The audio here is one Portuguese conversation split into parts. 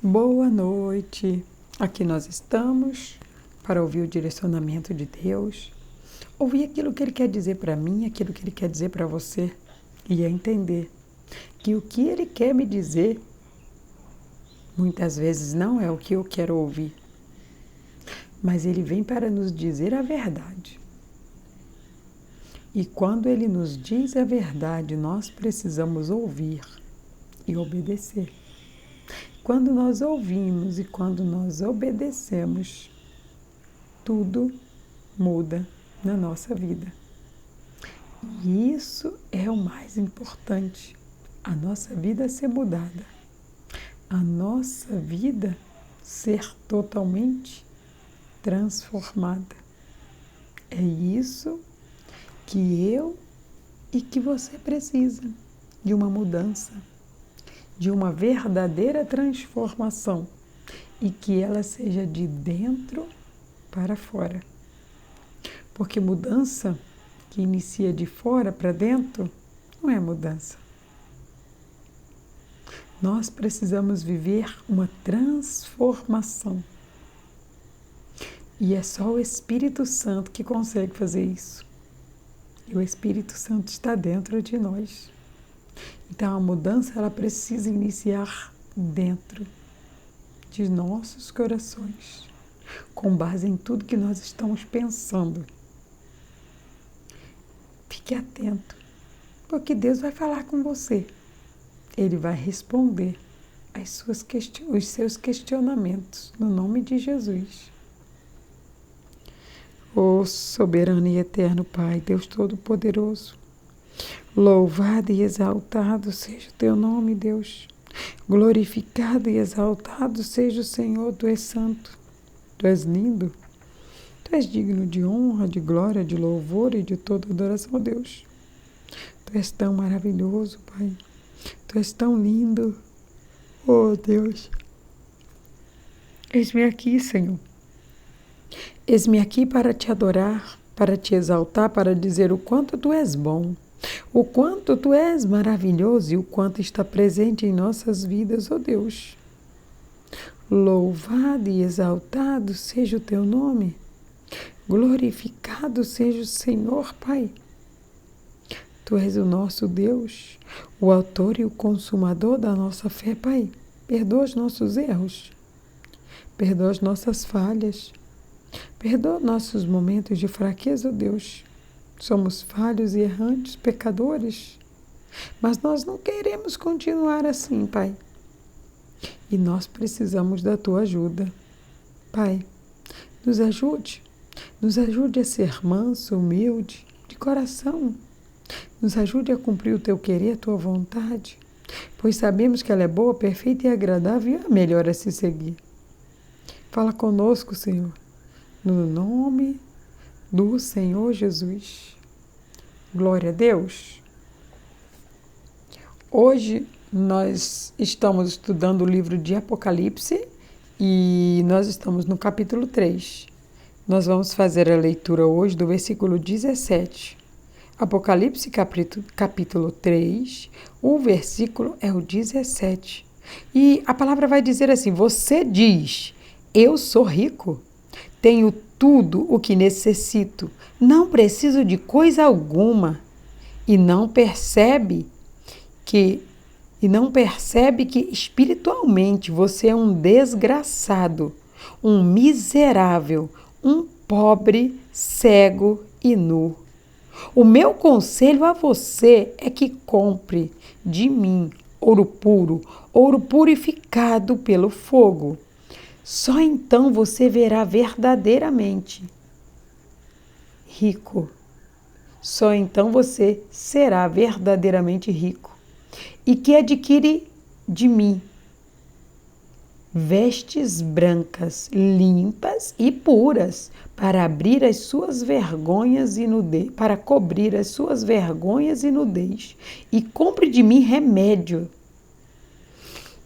Boa noite. Aqui nós estamos para ouvir o direcionamento de Deus, ouvir aquilo que Ele quer dizer para mim, aquilo que Ele quer dizer para você e entender que o que Ele quer me dizer muitas vezes não é o que eu quero ouvir, mas Ele vem para nos dizer a verdade. E quando Ele nos diz a verdade, nós precisamos ouvir e obedecer. Quando nós ouvimos e quando nós obedecemos, tudo muda na nossa vida. E isso é o mais importante, a nossa vida ser mudada, a nossa vida ser totalmente transformada. É isso que eu e que você precisa, de uma mudança, de uma verdadeira transformação e que ela seja de dentro para fora. Porque mudança que inicia de fora para dentro não é mudança. Nós precisamos viver uma transformação. E é só o Espírito Santo que consegue fazer isso. E o Espírito Santo está dentro de nós. Então a mudança ela precisa iniciar dentro de nossos corações, com base em tudo que nós estamos pensando. Fique atento, porque Deus vai falar com você. Ele vai responder os seus questionamentos, no nome de Jesus. Ó soberano e eterno Pai, Deus Todo-Poderoso, louvado e exaltado seja o teu nome, Deus. Glorificado e exaltado seja o Senhor. Tu és santo, tu és lindo, tu és digno de honra, de glória, de louvor e de toda adoração, Deus. Tu és tão maravilhoso, Pai. Tu és tão lindo. Oh, Deus. Eis-me aqui, Senhor. Eis-me aqui para te adorar, para te exaltar, para dizer o quanto tu és bom, o quanto tu és maravilhoso e o quanto está presente em nossas vidas, ó Deus. Louvado e exaltado seja o teu nome. Glorificado seja o Senhor, Pai. Tu és o nosso Deus, o autor e o consumador da nossa fé, Pai. Perdoa os nossos erros, perdoa as nossas falhas, perdoa nossos momentos de fraqueza, ó Deus. Somos falhos e errantes, pecadores, mas nós não queremos continuar assim, Pai. E nós precisamos da Tua ajuda. Pai, nos ajude a ser manso, humilde, de coração. Nos ajude a cumprir o Teu querer, a Tua vontade, pois sabemos que ela é boa, perfeita e agradável e a melhor a se seguir. Fala conosco, Senhor, no nome do Senhor Jesus. Glória a Deus. Hoje nós estamos estudando o livro de Apocalipse e nós estamos no capítulo 3. Nós vamos fazer a leitura hoje do versículo 17. Apocalipse capítulo 3, o versículo é o 17. E a palavra vai dizer assim: você diz, eu sou rico, tenho tudo o que necessito, não preciso de coisa alguma, e não percebe que espiritualmente você é um desgraçado, um miserável, um pobre, cego e nu. O meu conselho a você é que compre de mim ouro puro, ouro purificado pelo fogo. Só então você verá verdadeiramente rico. Só então você será verdadeiramente rico. E que adquire de mim vestes brancas, limpas e puras, para abrir as suas vergonhas e nudez, para cobrir as suas vergonhas e nudez. E compre de mim remédio.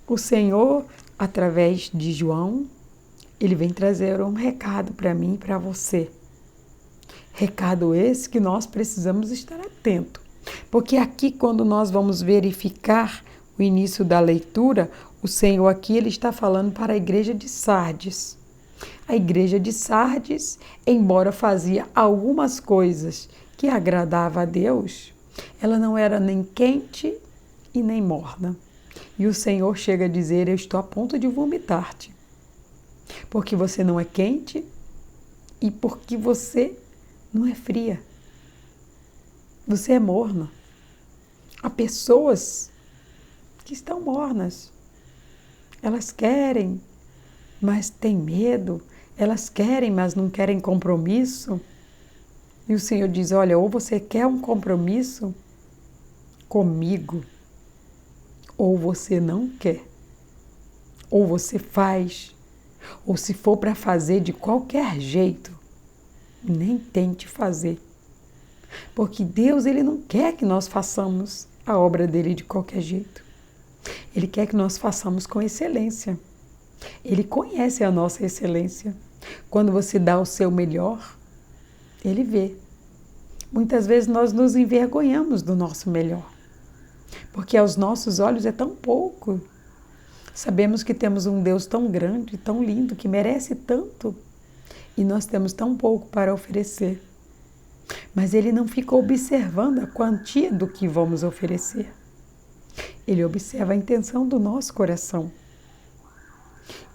O Senhor, através de João, ele vem trazer um recado para mim e para você. Recado esse que nós precisamos estar atentos. Porque aqui, quando nós vamos verificar o início da leitura, O Senhor aqui ele está falando para a igreja de Sardes. A igreja de Sardes, embora fazia algumas coisas que agradavam a Deus, ela não era nem quente e nem morna. E o Senhor chega a dizer: eu estou a ponto de vomitar-te, porque você não é quente e porque você não é fria. Você é morna. Há pessoas que estão mornas. Elas querem, mas têm medo. Elas querem, mas não querem compromisso. E o Senhor diz: olha, ou você quer um compromisso comigo, ou você não quer. Ou você faz, ou se for para fazer de qualquer jeito, nem tente fazer. Porque Deus, ele não quer que nós façamos a obra dele de qualquer jeito. Ele quer que nós façamos com excelência. Ele conhece a nossa excelência. Quando você dá o seu melhor, ele vê. Muitas vezes nós nos envergonhamos do nosso melhor, porque aos nossos olhos é tão pouco. Sabemos que temos um Deus tão grande, tão lindo, que merece tanto, e nós temos tão pouco para oferecer. Mas ele não fica observando a quantia do que vamos oferecer. Ele observa a intenção do nosso coração.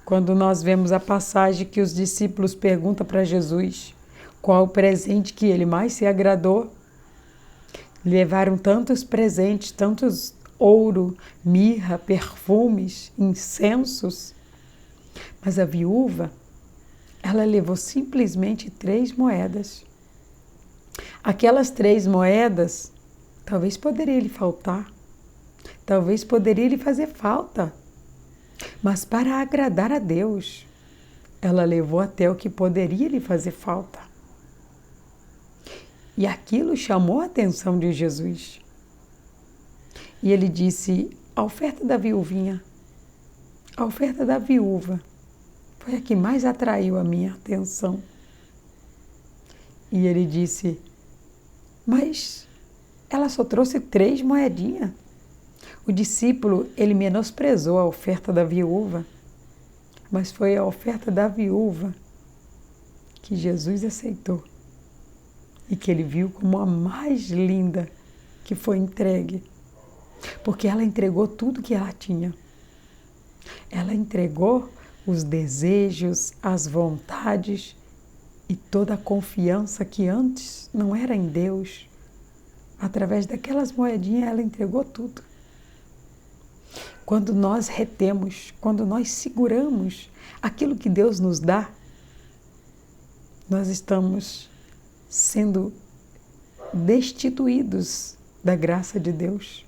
Quando nós vemos a passagem que os discípulos perguntam para Jesus qual o presente que ele mais se agradou, levaram tantos presentes, tantos ouro, mirra, perfumes, incensos, mas a viúva, ela levou simplesmente 3 moedas. Aquelas 3 moedas, talvez poderia lhe faltar, talvez poderia lhe fazer falta, mas para agradar a Deus, ela levou até o que poderia lhe fazer falta. E aquilo chamou a atenção de Jesus. E ele disse: a oferta da viúvinha, a oferta da viúva, foi a que mais atraiu a minha atenção. E ele disse: mas ela só trouxe 3 moedinhas. O discípulo, ele menosprezou a oferta da viúva, mas foi a oferta da viúva que Jesus aceitou e que ele viu como a mais linda que foi entregue, porque ela entregou tudo que ela tinha. Ela entregou os desejos, as vontades e toda a confiança que antes não era em Deus. Através daquelas moedinhas, ela entregou tudo. Quando nós retemos, quando nós seguramos aquilo que Deus nos dá, nós estamos sendo destituídos da graça de Deus.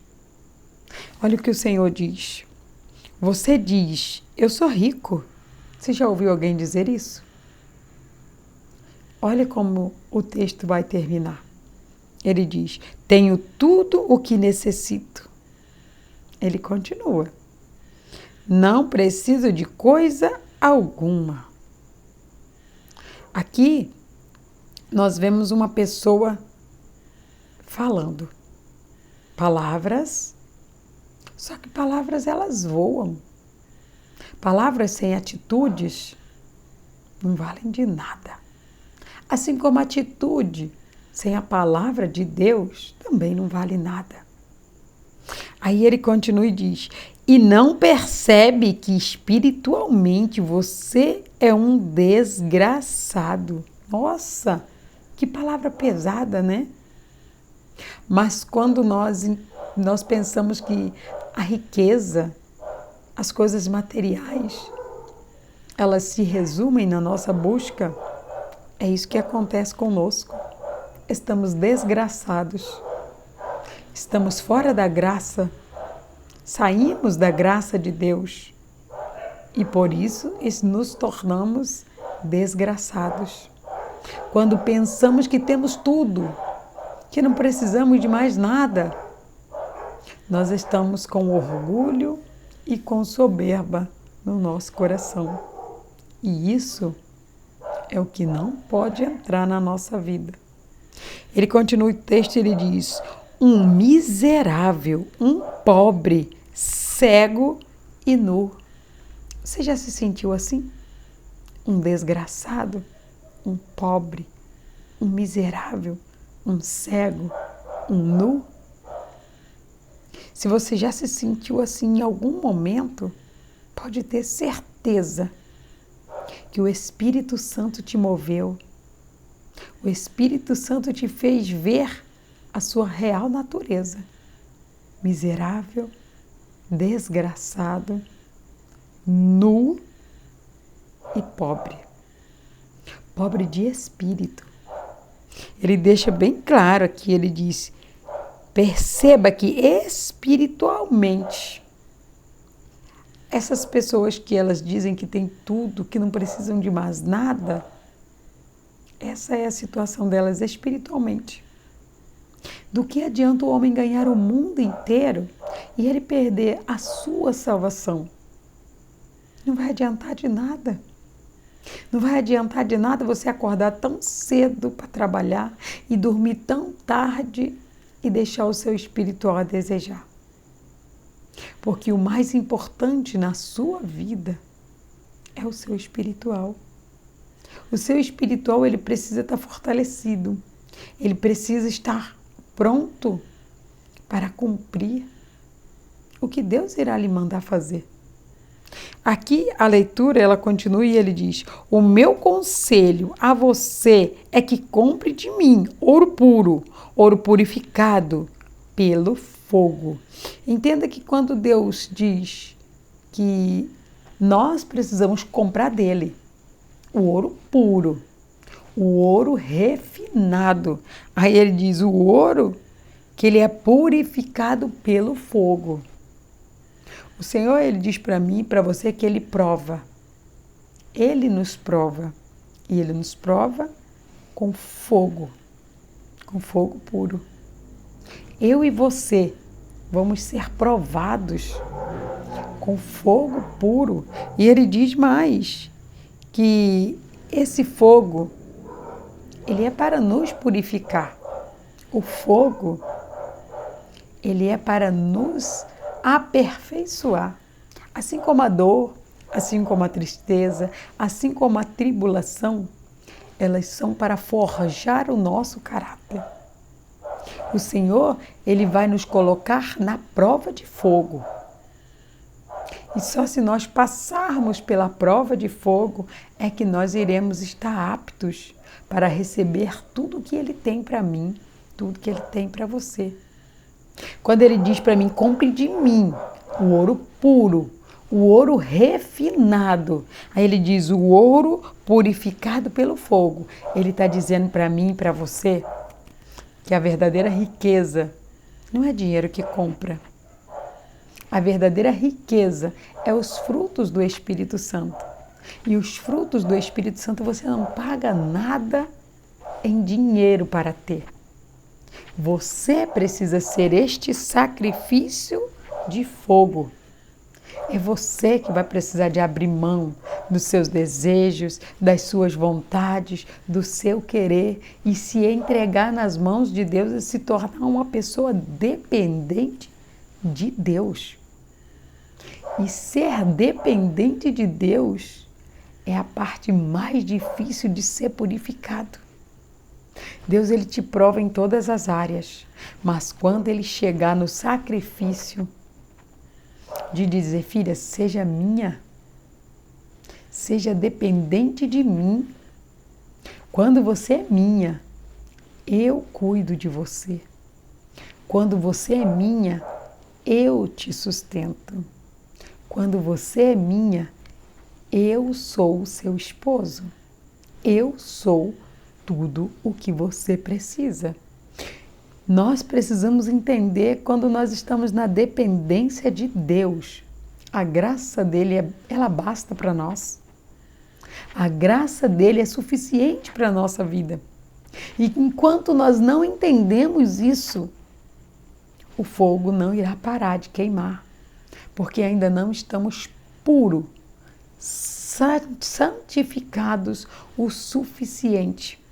Olha o que o Senhor diz. Você diz: eu sou rico. Você já ouviu alguém dizer isso? Olha como o texto vai terminar. Ele diz: tenho tudo o que necessito. Ele continua: não preciso de coisa alguma. Aqui nós vemos uma pessoa falando palavras, só que palavras elas voam. Palavras sem atitudes não valem de nada. Assim como a atitude sem a palavra de Deus também não vale nada. Aí ele continua e diz: e não percebe que espiritualmente você é um desgraçado. Nossa, que palavra pesada, né? Mas quando nós pensamos que a riqueza, as coisas materiais, elas se resumem na nossa busca, é isso que acontece conosco. Estamos desgraçados. Estamos fora da graça. Saímos da graça de Deus. E por isso nos tornamos desgraçados. Quando pensamos que temos tudo, que não precisamos de mais nada, nós estamos com orgulho e com soberba no nosso coração. E isso é o que não pode entrar na nossa vida. Ele continua o texto e ele diz: um miserável, um pobre, cego e nu. Você já se sentiu assim? Um desgraçado, um pobre, um miserável, um cego, um nu? Se você já se sentiu assim em algum momento, pode ter certeza que o Espírito Santo te moveu. O Espírito Santo te fez ver a sua real natureza. Miserável, desgraçado, nu e pobre. Pobre de espírito. Ele deixa bem claro aqui, ele diz: perceba que espiritualmente, essas pessoas que elas dizem que têm tudo, que não precisam de mais nada, essa é a situação delas espiritualmente. Do que adianta o homem ganhar o mundo inteiro e ele perder a sua salvação? Não vai adiantar de nada. Não vai adiantar de nada você acordar tão cedo para trabalhar e dormir tão tarde e deixar o seu espiritual a desejar. Porque o mais importante na sua vida é o seu espiritual. O seu espiritual, ele precisa estar fortalecido. Ele precisa estar pronto para cumprir o que Deus irá lhe mandar fazer. Aqui a leitura, ela continua e ele diz: o meu conselho a você é que compre de mim ouro puro, ouro purificado pelo fogo. Entenda que quando Deus diz que nós precisamos comprar dele o ouro puro, o ouro refinado, aí ele diz o ouro que ele é purificado pelo fogo. O Senhor, ele diz para mim e para você que ele prova. Ele nos prova. E ele nos prova com fogo puro. Eu e você vamos ser provados com fogo puro. E ele diz mais, que esse fogo, ele é para nos purificar. O fogo, ele é para nos aperfeiçoar. Assim como a dor, assim como a tristeza, assim como a tribulação, elas são para forjar o nosso caráter. O Senhor, ele vai nos colocar na prova de fogo. E só se nós passarmos pela prova de fogo é que nós iremos estar aptos para receber tudo que ele tem para mim, tudo que ele tem para você. Quando ele diz para mim, compre de mim o ouro puro, o ouro refinado. Aí ele diz o ouro purificado pelo fogo. Ele está dizendo para mim e para você que a verdadeira riqueza não é dinheiro que compra. A verdadeira riqueza é os frutos do Espírito Santo. E os frutos do Espírito Santo você não paga nada em dinheiro para ter. Você precisa ser este sacrifício de fogo. É você que vai precisar de abrir mão dos seus desejos, das suas vontades, do seu querer e se entregar nas mãos de Deus e se tornar uma pessoa dependente de Deus. E ser dependente de Deus é a parte mais difícil de ser purificado. Deus, ele te prova em todas as áreas, mas quando ele chegar no sacrifício de dizer, filha, seja minha, seja dependente de mim. Quando você é minha, eu cuido de você. Quando você é minha, eu te sustento. Quando você é minha, eu sou o seu esposo. Eu sou tudo o que você precisa. Nós precisamos entender quando nós estamos na dependência de Deus. A graça dele, ela basta para nós. A graça dele é suficiente para a nossa vida. E enquanto nós não entendemos isso, o fogo não irá parar de queimar, porque ainda não estamos puros, santificados o suficiente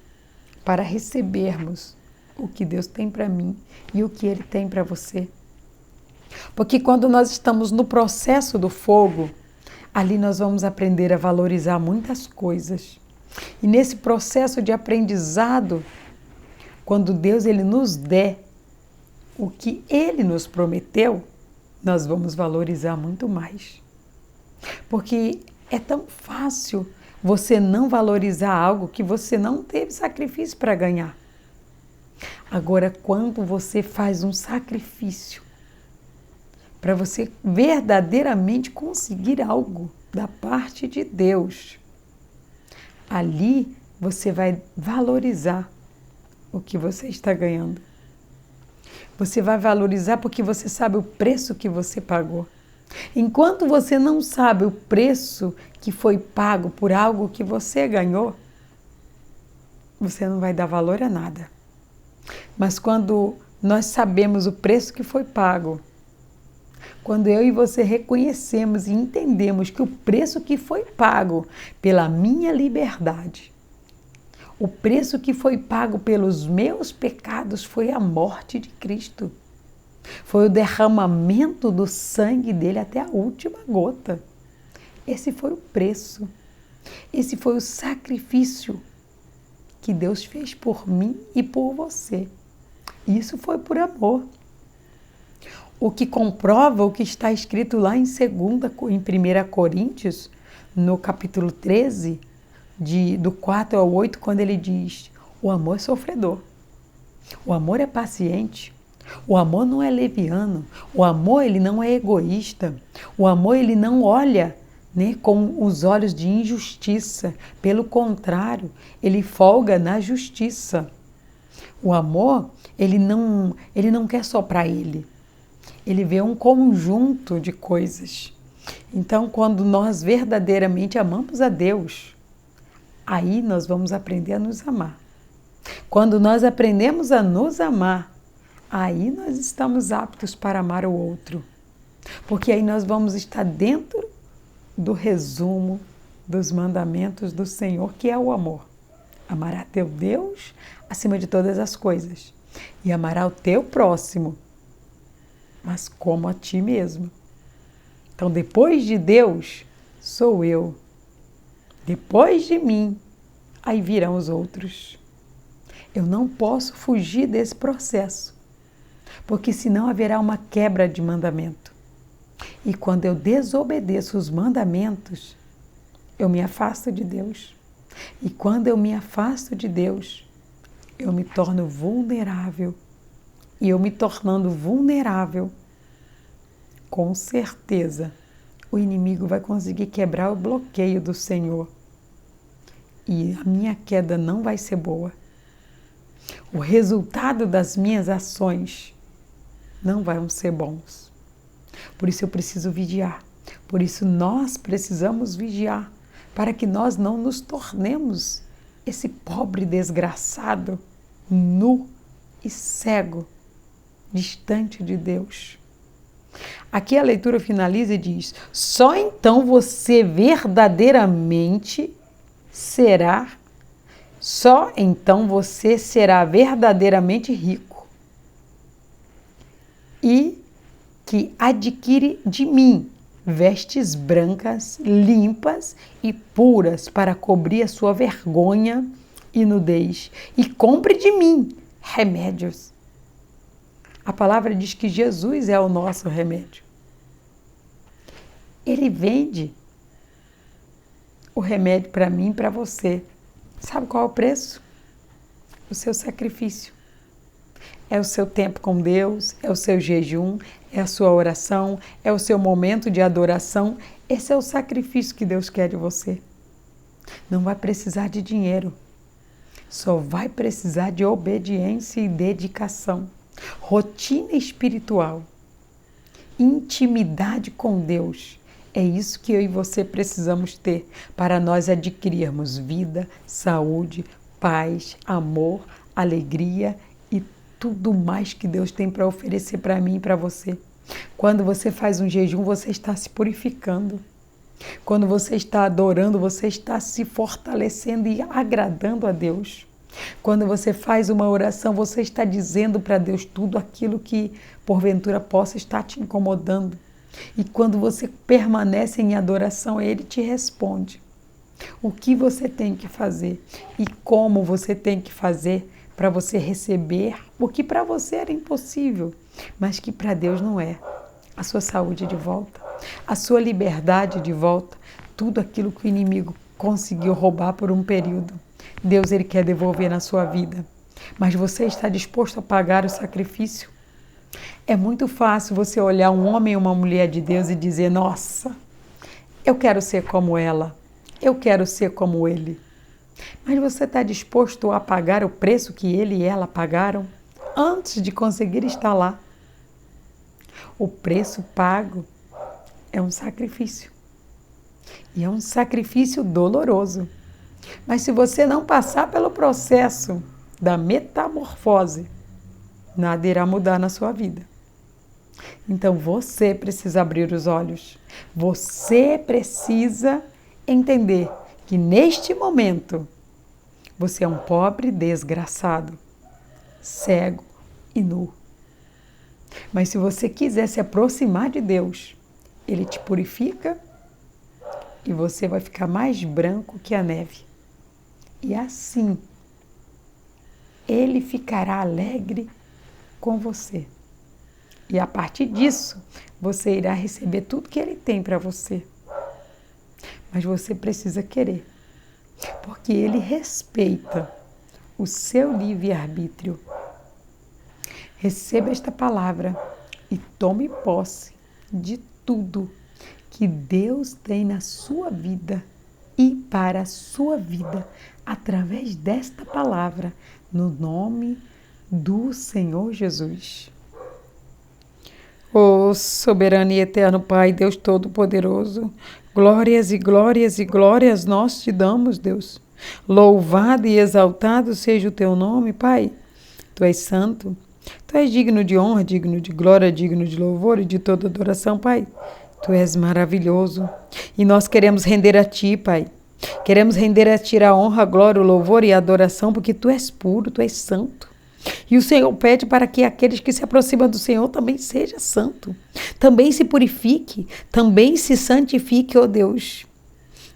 para recebermos o que Deus tem para mim e o que Ele tem para você. Porque quando nós estamos no processo do fogo, ali nós vamos aprender a valorizar muitas coisas. E nesse processo de aprendizado, quando Deus ele nos der o que Ele nos prometeu, nós vamos valorizar muito mais. Porque é tão fácil você não valorizar algo que você não teve sacrifício para ganhar. Agora, quando você faz um sacrifício para você verdadeiramente conseguir algo da parte de Deus, ali você vai valorizar o que você está ganhando. Você vai valorizar porque você sabe o preço que você pagou. Enquanto você não sabe o preço que foi pago por algo que você ganhou, você não vai dar valor a nada. Mas quando nós sabemos o preço que foi pago, quando eu e você reconhecemos e entendemos que o preço que foi pago pela minha liberdade, o preço que foi pago pelos meus pecados foi a morte de Cristo. Foi o derramamento do sangue dele até a última gota. Esse foi o preço. Esse foi o sacrifício que Deus fez por mim e por você. Isso foi por amor. O que comprova o que está escrito lá em 1 Coríntios, no capítulo 13, do 4 ao 8, quando ele diz: o amor é sofredor, o amor é paciente, o amor não é leviano, o amor ele não é egoísta, o amor ele não olha, né, com os olhos de injustiça, pelo contrário, ele folga na justiça. O amor, ele não quer só para ele vê um conjunto de coisas. Então, quando nós verdadeiramente amamos a Deus, aí nós vamos aprender a nos amar. Quando nós aprendemos a nos amar, aí nós estamos aptos para amar o outro. Porque aí nós vamos estar dentro do resumo dos mandamentos do Senhor, que é o amor. Amará teu Deus acima de todas as coisas e amará o teu próximo, mas como a ti mesmo. Então, depois de Deus, sou eu. Depois de mim, aí virão os outros. Eu não posso fugir desse processo, porque senão haverá uma quebra de mandamento. E quando eu desobedeço os mandamentos, eu me afasto de Deus. E quando eu me afasto de Deus, eu me torno vulnerável. E eu me tornando vulnerável, com certeza, o inimigo vai conseguir quebrar o bloqueio do Senhor. E a minha queda não vai ser boa. O resultado das minhas ações não vão ser bons. Por isso eu preciso vigiar. Por isso nós precisamos vigiar, para que nós não nos tornemos esse pobre desgraçado, nu e cego, distante de Deus. Aqui a leitura finaliza e diz: só então você será verdadeiramente rico e que adquire de mim vestes brancas, limpas e puras para cobrir a sua vergonha e nudez, e compre de mim remédios. A palavra diz que Jesus é o nosso remédio. Ele vende o remédio para mim e para você. Sabe qual é o preço? O seu sacrifício. É o seu tempo com Deus, é o seu jejum, é a sua oração, é o seu momento de adoração. Esse é o sacrifício que Deus quer de você. Não vai precisar de dinheiro. Só vai precisar de obediência e dedicação. Rotina espiritual, intimidade com Deus, é isso que eu e você precisamos ter para nós adquirirmos vida, saúde, paz, amor, alegria e tudo mais que Deus tem para oferecer para mim e para você. Quando você faz um jejum, você está se purificando. Quando você está adorando, você está se fortalecendo e agradando a Deus. Quando você faz uma oração, você está dizendo para Deus tudo aquilo que porventura possa estar te incomodando. E quando você permanece em adoração, Ele te responde o que você tem que fazer e como você tem que fazer para você receber o que para você era impossível, mas que para Deus não é. A sua saúde de volta, a sua liberdade de volta, tudo aquilo que o inimigo conseguiu roubar por um período. Deus, Ele quer devolver na sua vida, mas você está disposto a pagar o sacrifício? É muito fácil você olhar um homem ou uma mulher de Deus e dizer, nossa, eu quero ser como ela, eu quero ser como ele. Mas você está disposto a pagar o preço que ele e ela pagaram antes de conseguir estar lá? O preço pago é um sacrifício. E é um sacrifício doloroso. Mas se você não passar pelo processo da metamorfose, nada irá mudar na sua vida. Então você precisa abrir os olhos. Você precisa entender que neste momento você é um pobre desgraçado, cego e nu. Mas se você quiser se aproximar de Deus, Ele te purifica e você vai ficar mais branco que a neve. E assim, Ele ficará alegre com você. E a partir disso, você irá receber tudo que Ele tem para você. Mas você precisa querer, porque Ele respeita o seu livre-arbítrio. Receba esta palavra e tome posse de tudo que Deus tem na sua vida e para a sua vida, através desta palavra, no nome do Senhor Jesus. Ó soberano e eterno Pai, Deus Todo-Poderoso, glórias e glórias e glórias nós te damos, Deus. Louvado e exaltado seja o teu nome, Pai. Tu és santo, tu és digno de honra, digno de glória, digno de louvor e de toda adoração, Pai. Tu és maravilhoso e nós queremos render a Ti, Pai. Queremos render a Ti a honra, a glória, o louvor e a adoração, porque Tu és puro, Tu és santo. E o Senhor pede para que aqueles que se aproximam do Senhor também seja santo, também se purifique, também se santifique, ó Deus.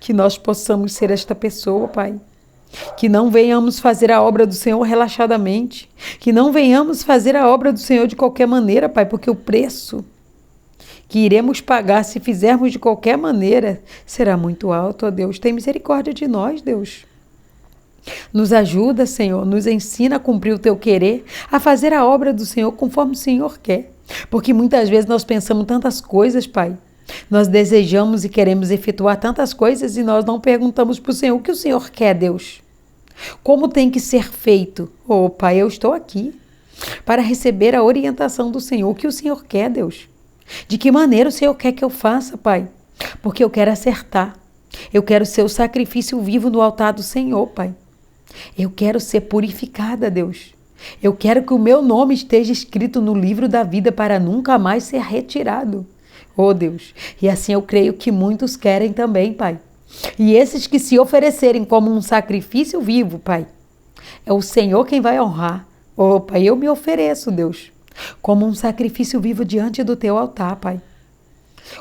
Que nós possamos ser esta pessoa, Pai. Que não venhamos fazer a obra do Senhor relaxadamente, que não venhamos fazer a obra do Senhor de qualquer maneira, Pai, porque o preço que iremos pagar se fizermos de qualquer maneira será muito alto, ó Deus. Tem misericórdia de nós, Deus. Nos ajuda, Senhor, nos ensina a cumprir o Teu querer, a fazer a obra do Senhor conforme o Senhor quer. Porque muitas vezes nós pensamos tantas coisas, Pai. Nós desejamos e queremos efetuar tantas coisas e nós não perguntamos para o Senhor o que o Senhor quer, Deus. Como tem que ser feito? Oh, Pai, eu estou aqui para receber a orientação do Senhor. O que o Senhor quer, Deus? De que maneira o Senhor quer que eu faça, Pai? Porque eu quero acertar. Eu quero ser o sacrifício vivo no altar do Senhor, Pai. Eu quero ser purificada, Deus. Eu quero que o meu nome esteja escrito no livro da vida para nunca mais ser retirado. Oh, Deus. E assim eu creio que muitos querem também, Pai. E esses que se oferecerem como um sacrifício vivo, Pai, é o Senhor quem vai honrar. Oh, Pai, eu me ofereço, Deus, como um sacrifício vivo diante do Teu altar, Pai.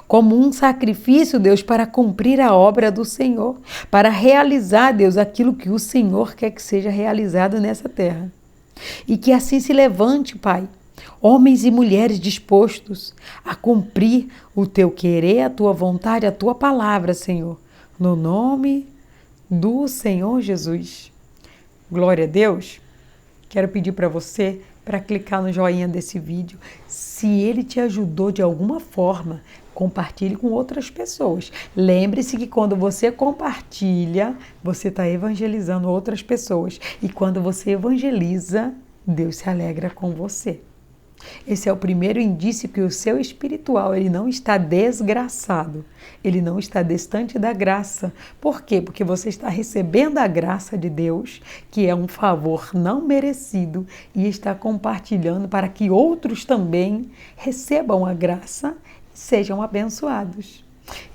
Como um sacrifício, Deus, para cumprir a obra do Senhor, para realizar, Deus, aquilo que o Senhor quer que seja realizado nessa terra. E que assim se levante, Pai, homens e mulheres dispostos a cumprir o Teu querer, a Tua vontade, a Tua palavra, Senhor, no nome do Senhor Jesus. Glória a Deus. Quero pedir para você para clicar no joinha desse vídeo. Se ele te ajudou de alguma forma, compartilhe com outras pessoas. Lembre-se que quando você compartilha, você está evangelizando outras pessoas. E quando você evangeliza, Deus se alegra com você. Esse é o primeiro indício que o seu espiritual ele não está desgraçado, ele não está distante da graça. Por quê? Porque você está recebendo a graça de Deus, que é um favor não merecido, e está compartilhando para que outros também recebam a graça e sejam abençoados.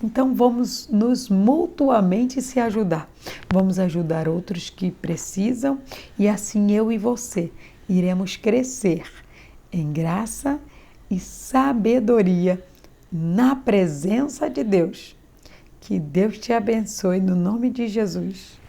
Então vamos nos mutuamente se ajudar. Vamos ajudar outros que precisam e assim eu e você iremos crescer em graça e sabedoria na presença de Deus. Que Deus te abençoe no nome de Jesus.